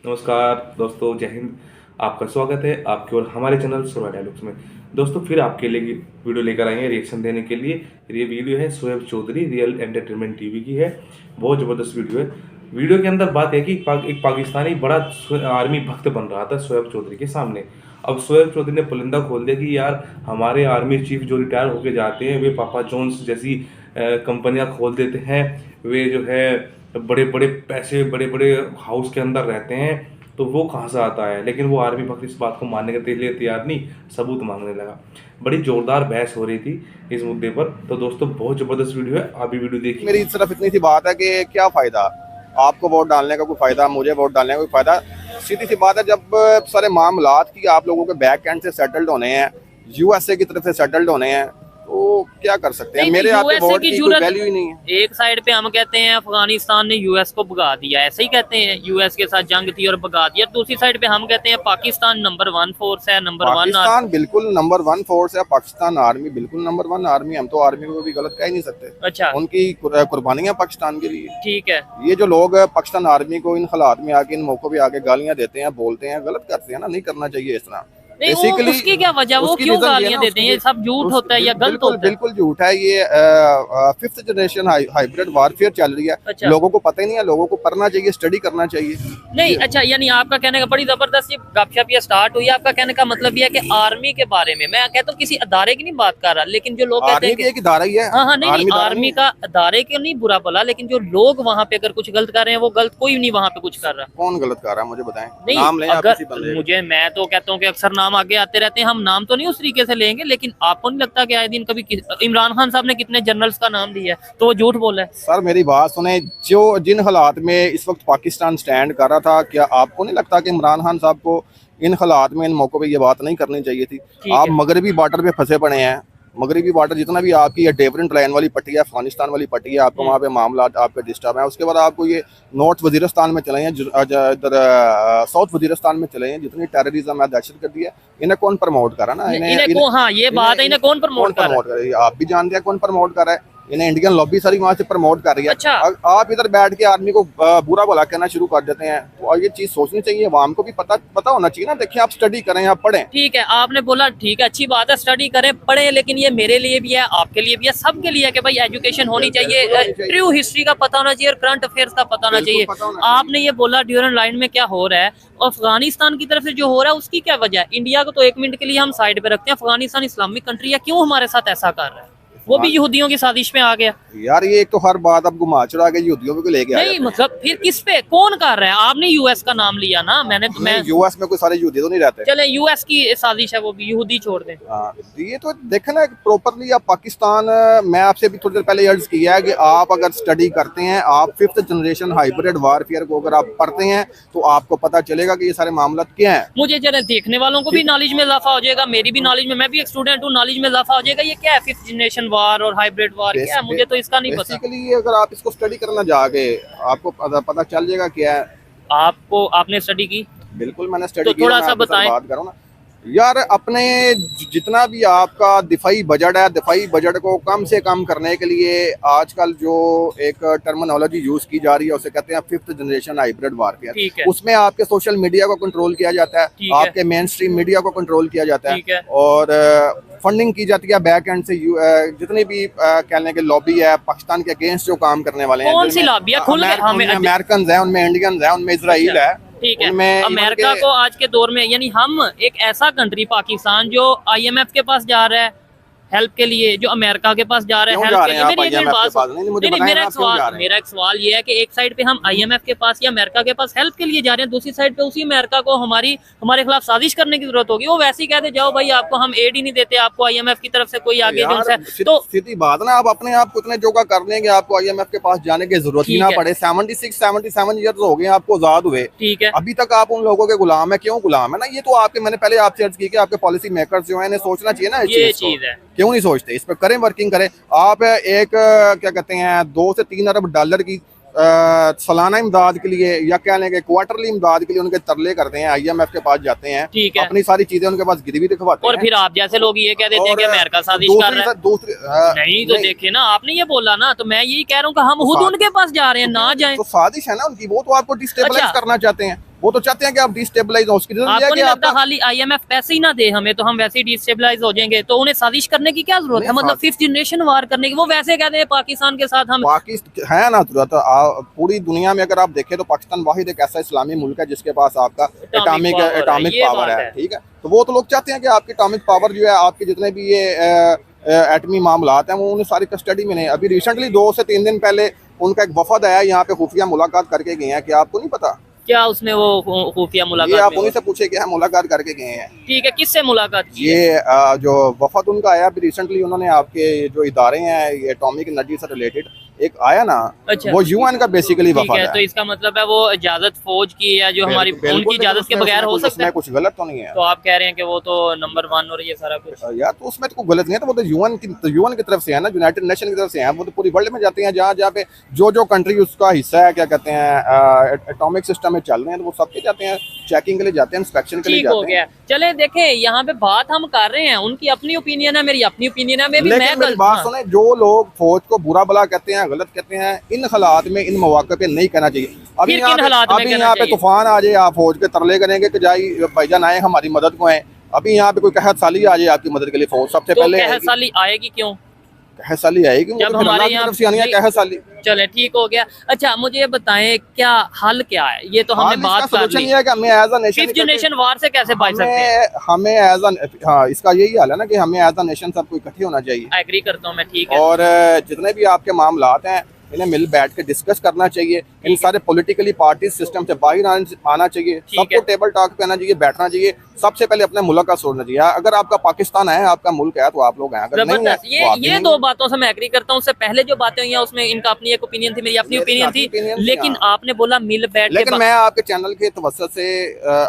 नमस्कार दोस्तों, जय हिंद। आपका स्वागत है आपके और हमारे चैनल सोया डायलॉग्स में। दोस्तों फिर आपके लिए वीडियो लेकर आए हैं रिएक्शन देने के लिए। ये वीडियो है Shoaib Chaudhary real entertainment TV की है। बहुत ज़बरदस्त वीडियो है। वीडियो के अंदर बात है कि एक पाकिस्तानी बड़ा आर्मी भक्त बन रहा था शोएब चौधरी के सामने। अब शोएब चौधरी ने पुलिंदा खोल दिया कि यार हमारे आर्मी चीफ जो रिटायर होके जाते हैं वे पापा जॉन्स जैसी कंपनियां खोल देते हैं। वे जो है बड़े बड़े पैसे बड़े बड़े हाउस के अंदर रहते हैं, तो वो कहाँ से आता है। लेकिन वो आर्मी भक्त इस बात को मानने के लिए तैयार नहीं, सबूत मांगने लगा। बड़ी जोरदार बहस हो रही थी इस मुद्दे पर। तो दोस्तों बहुत ज़बरदस्त वीडियो है, आप भी वीडियो देखिए। मेरी सिर्फ इतनी सी बात है कि क्या फ़ायदा आपको वोट डालने का, कोई फ़ायदा मुझे वोट डालने का कोई फ़ायदा। सीधी सी बात है, जब सारे मामलात की आप लोगों के बैक एंड से सेटल्ड होने हैं, यूएसए की तरफ से सेटल्ड होने हैं, तो क्या कर सकते हैं। मेरे आपके वोट की कोई वैल्यू ही नहीं है। एक साइड पे हम कहते हैं अफगानिस्तान ने यूएस को भगा दिया, ऐसे ही कहते हैं यूएस के साथ जंग थी और भगा दिया। दूसरी साइड पे हम कहते हैं पाकिस्तान नंबर 1 फोर्स है, नंबर 1 पाकिस्तान बिल्कुल नंबर 1 फोर्स है। पाकिस्तान आर्मी बिल्कुल नंबर 1 आर्मी। हम तो आर्मी को भी गलत कह ही नहीं सकते। अच्छा, उनकी कुर्बानियां पाकिस्तान के लिए। ठीक है। ये जो लोग पाकिस्तान आर्मी को इन हालात में आके, इन मौकों पे आके गालियां देते हैं, बोलते हैं, गलत करते हैं ना, नहीं करना चाहिए इस तरह। नहीं, उसकी क्या वजह, वो क्यों गालियां देते हैं? ये सब झूठ होता है या गलत होता है? बिल्कुल झूठ है। ये 5th जनरेशन हाइब्रिड वारफेयर चल रही है। अच्छा। लोगों को पता ही नहीं है, लोगों को पढ़ना चाहिए, स्टडी करना चाहिए। नहीं, अच्छा, यानी आपका कहने का बड़ी जबरदस्त ये गपशप ये स्टार्ट हुई है। आपका कहने का मतलब ये है कि आर्मी के बारे में, मैं कहता हूँ किसी अदारे की नहीं बात कर रहा, लेकिन जो लोग कहते हैं एक इदारा ही है। हाँ, नहीं, आर्मी का अदारे के नहीं बुरा भला, लेकिन जो लोग वहाँ पे अगर कुछ गलत कर रहे हैं, वो गलत कोई नहीं वहाँ पे कुछ कर रहा। कौन गलत कर रहा है मुझे बताएं। नहीं, नाम लें आप किसी बंदे का। मैं तो कहता हूँ कि अक्सर नाम आगे आते रहते हैं, हम नाम तो नहीं उस तरीके से लेंगे, लेकिन आपको नहीं लगता कि आए दिन कभी इमरान खान साहब ने कितने जनरल्स का नाम दिया है, तो वो झूठ बोला है? सर मेरी बात सुने, जो जिन हालात में इस वक्त पाकिस्तान स्टैंड कर रहा था, क्या आपको नहीं लगता कि इमरान खान साहब को इन हालात में, इन मौकों पे ये बात नहीं करनी चाहिए थी? आप मगरबी बॉर्डर पे फंसे पड़े हैं। मगरबी बॉर्डर जितना भी आपकी ये डिफरेंट लाइन वाली पट्टी है, अफगानिस्तान वाली पट्टी है, आपको वहाँ पे मामला आपके डिस्टर्ब है। उसके बाद आपको ये नॉर्थ वजीरिस्तान में चले हैं, इधर साउथ वजीरिस्तान में चले हैं, जितनी टेररिज्म है, दहशतगर्दी है, इन्हें कौन प्रमोट कर रहा है ना? हाँ, ये बात है, इन्हें कौन प्रमोट कर रहा है? आप भी जानते हैं कौन प्रमोट कर रहा है। इन्हें इंडियन लॉबी सारी वहाँ से प्रमोट कर रही है। अच्छा। आप इधर बैठ के आर्मी को बुरा भला कहना शुरू कर देते हैं, तो ये चीज सोचनी चाहिए, अवाम को भी पता होना चाहिए ना। देखिए, आप स्टडी करें, आप पढ़ें। ठीक है, आपने बोला ठीक है, अच्छी बात है, स्टडी करें, पढ़ें, लेकिन ये मेरे लिए भी है, आपके लिए भी है, सबके लिए है कि भाई एजुकेशन होनी चाहिए, ट्रू हिस्ट्री का पता होना चाहिए और करंट अफेयर्स का पता होना चाहिए। आपने ये बोला ड्यूरन लाइन में क्या हो रहा है, अफगानिस्तान की तरफ से जो हो रहा है उसकी क्या वजह है? इंडिया को तो एक मिनट के लिए हम साइड पे रखते हैं, अफगानिस्तान इस्लामिक कंट्री है, क्यों हमारे साथ ऐसा कर रहा है? वो भी यहूदियों की साजिश में आ गया यार। ये एक तो हर बात अब घुमा चढ़ा के यहूदियों को लेके आ नहीं, मतलब फिर किस पे कौन कर रहा है? आपने यूएस का नाम लिया ना, मैंने तो मैं यूएस में कोई सारे यहूदी तो नहीं रहते। चले यूएस की साजिश है, वो भी यहूदी छोड़ दें। ये तो देखे ना प्रॉपरली। आप पाकिस्तान, मैं आपसे भी थोड़ी देर पहले अर्ज किया है कि आप अगर स्टडी करते हैं, आप 5th जनरेशन हाइब्रिड वारफेयर को अगर आप पढ़ते हैं, तो आपको पता चलेगा कि ये सारे मामला क्या है। मुझे जरा देखने वालों को भी नॉलेज में इजाफा हो जाएगा, मेरी भी नॉलेज में, मैं भी एक स्टूडेंट हूँ, नॉलेज में इजाफा हो जाएगा। ये क्या है 5th जनरेशन वार और हाइब्रिड वार, क्या है? मुझे तो इसका नहीं पता। बेसिकली अगर आप इसको स्टडी करना जाके, आपको पता चल जाएगा क्या है। आपने स्टडी की? बिल्कुल मैंने स्टडी की। थोड़ा सा बताएं। बात करो ना यार, अपने जितना भी आपका दिफाई बजट है, दिफाई बजट को कम से कम करने के लिए आजकल जो एक टर्मिनोलॉजी यूज की जा रही है, उसे कहते हैं 5th जनरेशन हाइब्रिड वारफेयर। उसमें आपके सोशल मीडिया को कंट्रोल किया जाता है, आपके मेन स्ट्रीम मीडिया को कंट्रोल किया जाता है, और फंडिंग की जाती है बैक एंड से। जितने भी कहने के लॉबी है पाकिस्तान के अगेंस्ट जो काम करने वाले हैं, कौन सी लॉबी है? अमेरिकन है, उनमें इंडियंस है, उनमें इसराइल है। ठीक है, अमेरिका को आज के दौर में, यानी हम एक ऐसा कंट्री पाकिस्तान जो आईएमएफ के पास जा रहा है हेल्प के लिए, जो अमेरिका के पास जा रहे हैं हेल्प के लिए। मेरा एक सवाल ये है कि एक साइड पे हम आईएमएफ के पास या अमेरिका के पास हेल्प के लिए जा रहे हैं, दूसरी साइड पे उसी अमेरिका को हमारे खिलाफ साजिश करने की जरूरत होगी। वो वैसे ही कहते जाओ भाई, आपको हम एड ही नहीं देते, आपको आईएमएफ की तरफ से कोई आगे तो सीधी बात ना, आप अपने आप को इतने जोगा कर लेंगे, आपको आईएमएफ के पास जाने की जरूरत ही ना पड़े। 76-77 ईयर्स हो गए आपको आजाद हुए, ठीक है, अभी तक आप उन लोगों के गुलाम है। क्यों गुलाम है ना? ये तो आपके, मैंने पहले आपसे अर्ज की कि आपके पॉलिसी मेकर्स जो है, इन्हें सोचना चाहिए ना ये चीज है। क्यों नहीं सोचते? इस पर करें, वर्किंग करें। आप एक क्या कहते हैं 2 से 3 अरब डॉलर की सालाना इमदाद के लिए, या कह लेंगे क्वार्टरली इमदाद के लिए उनके तरले करते हैं, आईएमएफ के पास जाते हैं, ठीक है, अपनी सारी चीजें उनके पास गिरवी दिखवाते हैं, और फिर आप जैसे लोग ये कह देते हैं कि अमेरिका साजिश कर रहा है। नहीं तो देखे ना, आपने ये बोला ना, तो मैं यही कह रहा हूँ कि हम खुद उनके पास जा रहे हैं, ना जाएं। तो साजिश है ना उनकी, वो तो आपको डिस्टेबलाइज करना चाहते हैं। वो तो चाहते हैं कि आप डिस्टेबलाइज हो। उसकी रीजन आपको है नहीं कि लगता आपका खाली IMF पैसे ही ना दे हमें तो हम वैसे ही डिस्टेबलाइज हो जाएंगे? तो उन्हें साजिश करने की क्या जरूरत है? मतलब 5th जनरेशन वार करने की? वो वैसे कहते हैं पाकिस्तान के साथ हम पाकिस्तान है ना, तो पूरी दुनिया में अगर आप देखें तो पाकिस्तान वाहिद एक ऐसा इस्लामी मुल्क है जिसके पास आपका एटॉमिक पावर है, ठीक है। तो वो तो लोग चाहते हैं कि आपकी एटॉमिक पावर जो है, आपके जितने भी ये एटमी मामलात हैं, वो उन्हें सारी कस्टडी में नहीं। अभी रिसेंटली 2 से 3 दिन पहले उनका एक वफद आया यहाँ पे, खुफिया मुलाकात करके गए हैं। कि आपको नहीं पता क्या उसमें वो खुफिया ये? मुलाकात आप उन्हीं से पूछे कि हम मुलाकात करके गए हैं। ठीक है, किससे मुलाकात की? ये जो वफद उनका आया अभी रिसेंटली, उन्होंने आपके जो इदारे हैं एटॉमिक एनर्जी से रिलेटेड एक आया ना, अच्छा, वो UN का बेसिकली ठीक वफद है। है। तो इसका मतलब है वो इजाजत फौज की या जो हमारी उनकी इजाजत के बगैर हो सकता है? कुछ गलत तो नहीं है। तो आप कह रहे हैं कि वो तो नंबर 1 और ये सारा कुछ यार तो उसमें तो कोई गलत नहीं है। तो वो तो UN की तरफ से है ना, यूनाइटेड नेशन की तरफ से है। वो तो पूरी वर्ल्ड में जाते हैं, जहाँ पे जो कंट्री उसका हिस्सा है, क्या कहते हैं, एटॉमिक सिस्टम में चल रहे हैं, तो वो सबके जाते हैं, चेकिंग के लिए जाते हैं, इंस्पेक्शन के लिए ठीक हो जाते गया। हैं। चले देखे, यहाँ पे बात हम कर रहे हैं, उनकी अपनी ओपिनियन है, मेरी अपनी ओपिनियन है। लेकिन मेरी बात सुने, जो लोग फौज को बुरा भला कहते हैं, गलत कहते हैं, इन हालात में, इन मौके पे नहीं कहना चाहिए। अभी यहाँ पे तूफान आ जाए, आप फौज के तरले करेंगे कि जाई भाईजान आए हमारी मदद को है। अभी यहाँ पे कोई कहत साली आ जाए आपकी मदद के लिए, फौज सबसे पहले कहत साली आएगी। क्यों कहत साली आएगी? जब हमारे यहाँ कहत साली। चले ठीक हो गया। अच्छा मुझे ये बताएं, क्या हल क्या है? ये तो हमने बात कर ली है कि हमें as a nation 5th generation war से कैसे बच सकते हैं। हमें एज अ, हाँ, इसका यही हाल है ना कि हमें एज अ नेशन सबको इकट्ठे होना चाहिए। एग्री करता हूँ मैं, ठीक है। और जितने भी आपके मामलात हैं, इन्हें मिल बैठ के डिस्कस करना चाहिए। इन सारे पॉलिटिकली पार्टी सिस्टम से बाहर आना चाहिए। सबको टेबल टॉक पे आना चाहिए, बैठना चाहिए। सबसे पहले अपने मुल्क का सोचना चाहिए। अगर आपका पाकिस्तान है, आपका मुल्क है, तो आप लोग हैं। अगर नहीं है, ये 2 बातों से मैं एग्री करता हूँ। उससे पहले जो बातें हुई हैं उसमें इनका अपनी एक ओपिनियन थी, मेरी अपनी ओपिनियन थी। लेकिन आपने बोला मिल बैठ के। लेकिन मैं आपके चैनल के तवज्जुह से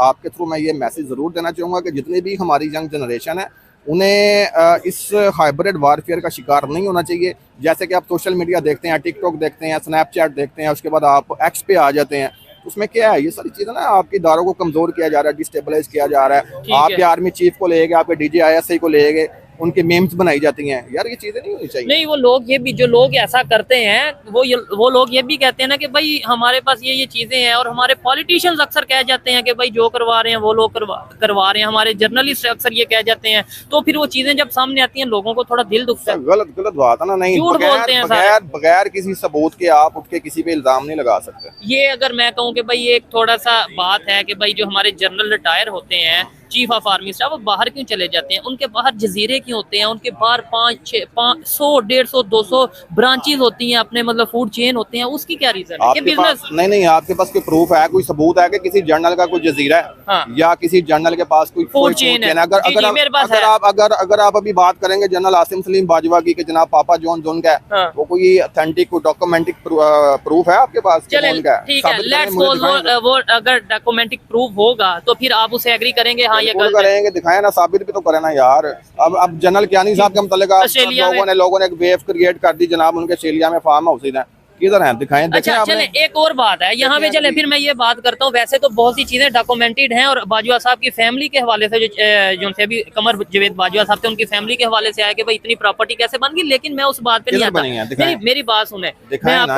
आपके थ्रू मैं ये मैसेज जरूर देना चाहूंगा कि जितनी भी हमारी यंग जनरेशन है, उन्हें इस हाइब्रिड वारफेयर का शिकार नहीं होना चाहिए। जैसे कि आप सोशल मीडिया देखते हैं, टिकटॉक देखते हैं, स्नैपचैट देखते हैं, उसके बाद आप एक्स पे आ जाते हैं। उसमें क्या है, ये सारी चीजें ना आपके इदारों को कमजोर किया जा रहा है, डिस्टेबलाइज किया जा रहा है। आपके आर्मी चीफ को ले गए, आपके DGISI को ले गए, उनके मेम्स बनाई जाती हैं। यार ये चीजें नहीं होनी चाहिए। नहीं, वो लोग ये भी, जो लोग ऐसा करते हैं, वो लोग ये भी कहते हैं ना कि भाई हमारे पास ये चीजें हैं। और हमारे पॉलिटिशियंस अक्सर कह जाते हैं कि भाई जो करवा रहे हैं वो लोग करवा रहे हैं। हमारे जर्नलिस्ट अक्सर ये कह जाते हैं। तो फिर वो चीजें जब सामने आती हैं, लोगों को थोड़ा दिल दुखता है। गलत बात है ना। नहीं, झूठ बोलते हैं बगैर किसी सबूत के आप उठ के किसी पे इल्जाम नहीं लगा सकते। ये अगर मैं कहूँ कि भाई एक थोड़ा सा बात है कि भाई जो हमारे जनरल रिटायर होते हैं, चीफ ऑफ आर्मी स्टाफ, वो बाहर क्यों चले जाते हैं? उनके बाहर जजीरे क्यों होते हैं? उनके बाहर 500, 100, 150, 200 ब्रांचेस होती हैं, अपने मतलब फूड चेन होते हैं। उसकी क्या रीजन है? ये बिजनेस नहीं, आपके पास कोई प्रूफ है, कोई सबूत है कि किसी जर्नल का कोई जजीरा है? हाँ। या किसी जर्नल के पास कोई फूड चेन है? अगर आप अभी बात करेंगे जनरल आसिम सलीम बाजवा की, कि जनाब पापा जॉन का है, वो कोई ऑथेंटिक डॉक्यूमेंटिक प्रूफ है आपके पास? चले ठीक है, लेट्स सपोज वो अगर डॉक्यूमेंटिक प्रूफ होगा तो फिर आप उसे एग्री करेंगे? हाँ, ये करेंगे, दिखाए ना, साबित भी तो करे ना यार। अब जनरल कियानी साहब के मतलब लोगों ने एक वेव क्रिएट कर दी जनाब, उनके ऑस्ट्रेलिया में फार्म हाउस है, किधर है दिखाएं। अच्छा चले, एक और बात है यहाँ पे। चले फिर मैं ये बात करता हूँ। वैसे तो बहुत सी चीजें डॉक्यूमेंटेड हैं, और बाजवा साहब की फैमिली के हवाले से, जो उनसे अभी कमर जावेद बाजवा साहब थे, उनकी फैमिली के हवाले से आया कि भाई इतनी प्रॉपर्टी कैसे बन गई। लेकिन मैं उस बात पे नहीं आता। मेरी बात सुने,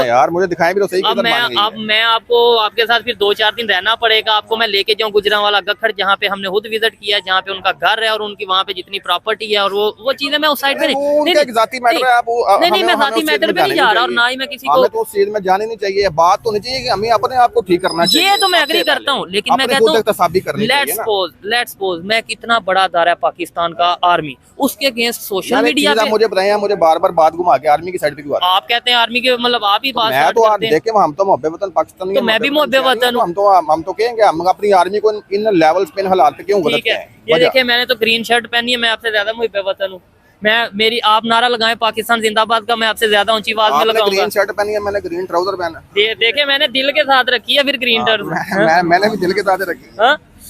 यार मुझे दिखाएं भी तो सही। अब मैं आपको आपके साथ फिर 2-4 दिन रहना पड़ेगा। आपको मैं लेके जाऊँ गुजरांवाला गखड़, जहाँ पे हमने खुद विजिट किया, जहाँ पे उनका घर है और उनकी वहाँ पे जितनी प्रॉपर्टी है, और वो चीजें मैं उस साइड पे नहीं, मैं जाती मैटर पे नहीं जा रहा, और ना ही मैं किसी को जाने नहीं चाहिए। बात तो नहीं चाहिए कि हमें अपने आप को ठीक करना चाहिए। ये तो मैं एग्री करता हूँ, लेकिन मैं कहता हूँ लेट्स सपोज मैं कितना बड़ा दायरा है पाकिस्तान का आर्मी, उसके अगेंस्ट सोशल मीडिया पे मुझे बताया, मुझे बार-बार बात घुमा के आर्मी की साइड पे क्यों आते हैं? आप कहते हैं आर्मी के, मतलब आप ही बात मैं तो देखे, हम तो मोहब्बत वतन पाकिस्तान, तो मैं भी मोहब्बत वतन हूं। हम तो कहेंगे हम अपनी आर्मी को इन लेवल्स पे, इन हालात पे क्यों गलत कहें? ये देखिए, मैंने तो ग्रीन शर्ट पहनी है, मैं आपसे ज्यादा मोहब्बत वतन हूं। मेरी आप नारा लगाएं पाकिस्तान जिंदाबाद का, मैं आपसे ज्यादा ऊंची आवाज में लगाऊंगा। ग्रीन शर्ट पहनी है, मैंने ग्रीन ट्राउजर पहना। देखे, मैंने दिल के साथ रखी है फिर ग्रीन ट्राउजर। मैंने भी दिल के साथ रखी।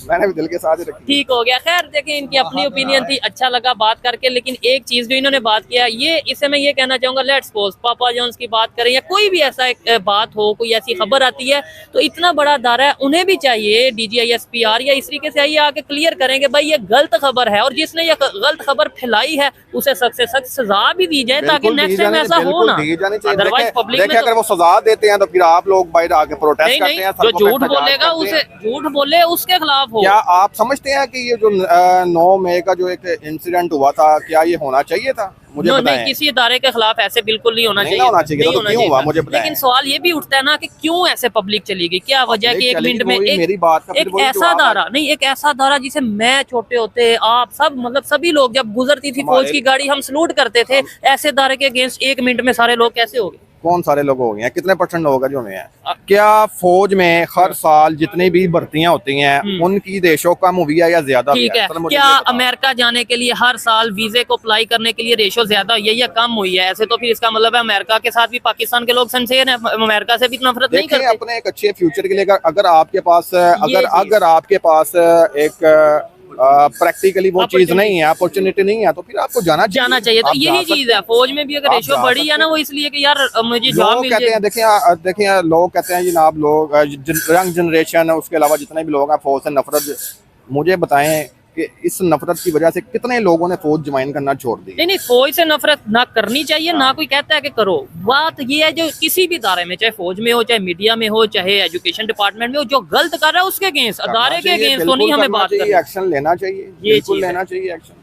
मैंने भी दिल के साथ ही रखी। ठीक हो गया। खैर देखिए इनकी अपनी ओपिनियन थी, अच्छा लगा बात करके। लेकिन एक चीज जो इन्होंने बात किया ये, इससे मैं ये कहना चाहूंगा, लेट्स सपोज पापा जॉन्स की बात करें या कोई भी ऐसा एक बात हो, कोई ऐसी खबर आती है तो इतना बड़ा अदारा है, उन्हें भी चाहिए DGISPR या इस तरीके से आइए आके क्लियर करेंगे भाई ये गलत खबर है और जिसने ये गलत खबर फैलाई है उसे सख्त से सख्त सजा भी दी जाए ताकि नेक्स्ट टाइम ऐसा हो ना। अदरवाइज पब्लिक में अगर वो सजा देते हैं तो फिर आप लोग बाहर आके प्रोटेस्ट करते हैं, जो झूठ बोलेगा उसे झूठ बोले उसके खिलाफ हो। क्या आप समझते हैं कि ये जो 9 मई का जो एक इंसिडेंट हुआ था, क्या ये होना चाहिए था? मुझे नहीं, किसी इदारे के खिलाफ ऐसे बिल्कुल नहीं होना चाहिए। नहीं होना चाहिए, तो क्यों हुआ मुझे बताएं। लेकिन सवाल ये भी उठता है ना कि क्यों ऐसे पब्लिक चली गई, क्या वजह है कि 1 मिनट में एक ऐसा दारा नहीं, एक ऐसा दारा जिसे मैं छोटे होते आप सब मतलब सभी लोग जब गुजरती थी फौज की गाड़ी हम सलूट करते थे, ऐसे दारे के अगेंस्ट 1 मिनट में सारे लोग कैसे हो गए? कौन सारे लोग हो गए हैं? कितने % लोग हैं जो में है? क्या फौज में हर साल जितनी भी भर्तियां होती हैं उनकी रेशो कम हुई है या ज्यादा? ठीक है, क्या अमेरिका जाने के लिए हर साल वीजे को अप्लाई करने के लिए रेशो ज्यादा हुई है या कम हुई है? ऐसे तो फिर इसका मतलब है अमेरिका के साथ भी पाकिस्तान के लोग सिंसियर हैं, अमेरिका से भी नफरत नहीं करते। अपने एक अच्छे फ्यूचर के लिए अगर आपके पास अगर आपके पास एक प्रैक्टिकली वो चीज नहीं है, अपॉर्चुनिटी नहीं है, तो फिर आपको जाना चाहिए। तो यही चीज है, फौज में भी अगर रेशो बढ़ी है ना वो इसलिए कि यार मुझे जॉब मिल जाए। देखिए लोग कहते हैं जनाब, लोग यंग जनरेशन उसके अलावा जितने भी लोग हैं फौज से नफरत, मुझे बताएं कि इस नफरत की वजह से कितने लोगों ने फौज ज्वाइन करना छोड़ दी? नहीं, फौज से नफरत ना करनी चाहिए, ना कोई कहता है कि करो। बात ये है जो किसी भी इदारे में, चाहे फौज में हो, चाहे मीडिया में हो, चाहे एजुकेशन डिपार्टमेंट में हो, जो गलत कर रहा है उसके अगेंस्ट, अदारे के अगेंस्ट तो नहीं हमें बात करनी। एक्शन लेना चाहिए, बिल्कुल लेना चाहिए एक्शन।